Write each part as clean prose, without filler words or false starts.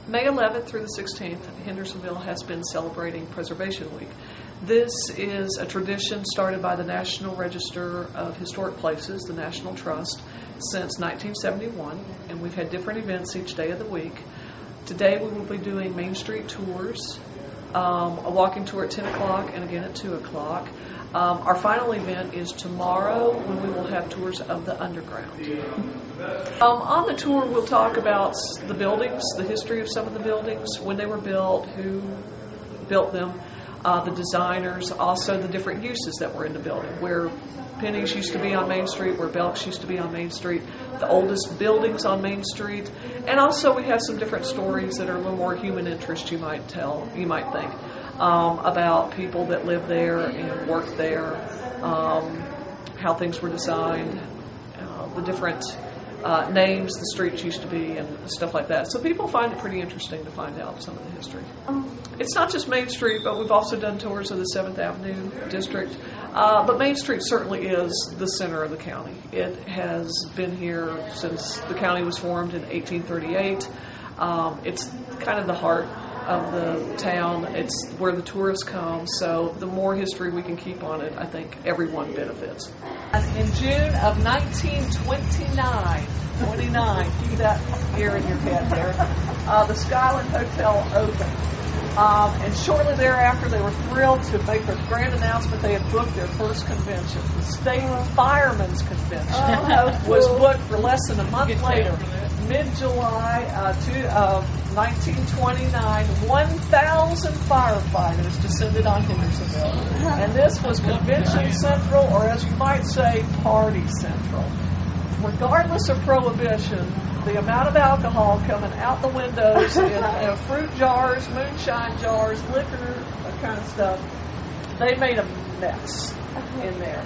May 11th through the 16th, Hendersonville has been celebrating Preservation Week. This is a tradition started by the National Register of Historic Places, the National Trust, since 1971, and we've had different events each day of the week. Today we will be doing Main Street tours, a walking tour at 10 o'clock and again at 2 o'clock. Our final event is tomorrow when we will have tours of the underground. On the tour we'll talk about the buildings, the history of some of the buildings, when they were built, who built them, the designers, also the different uses that were in the building, where Penny's used to be on Main Street, where Belk's used to be on Main Street, the oldest buildings on Main Street, and also we have some different stories that are a little more human interest, you might think, about people that lived there and worked there, how things were designed, the different names the streets used to be and stuff like that. So people find it pretty interesting to find out some of the history. It's not just Main Street, but we've also done tours of the 7th Avenue district. But Main Street certainly is the center of the county. It has been here since the county was formed in 1838. It's kind of the heart of the town. It's where the tourists come, so the more history we can keep on it, I think everyone benefits. In June of 1929, keep that year in your head there, the Skyland Hotel opened. And shortly thereafter, they were thrilled to make their grand announcement they had booked their first convention. The State Firemen's Convention was booked for less than a month later. Mid-July of 1929, 1,000 firefighters descended on Hendersonville. And this was Convention Central, or as you might say, Party Central. Regardless of Prohibition, the amount of alcohol coming out the windows in fruit jars, moonshine jars, liquor, that kind of stuff, they made a mess in there.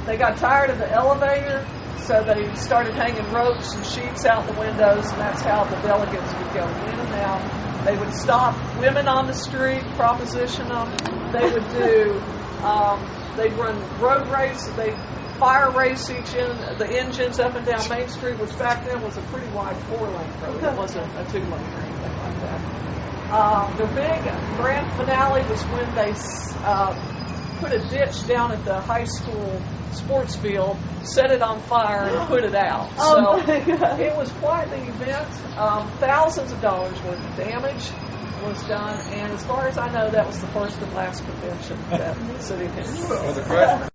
They got tired of the elevator, so they started hanging ropes and sheets out the windows, and that's how the delegates would go in and out. They would stop women on the street, proposition them. They would they'd run road race, they'd fire race the engines up and down Main Street, which back then was a pretty wide 4-lane road. It wasn't a 2-lane or anything like that. Their big grand finale was when they put a ditch down at the high school sports field, set it on fire, and put it out. So it was quite the event. Thousands of dollars worth of damage was done, and as far as I know, that was the first and last convention that the city had.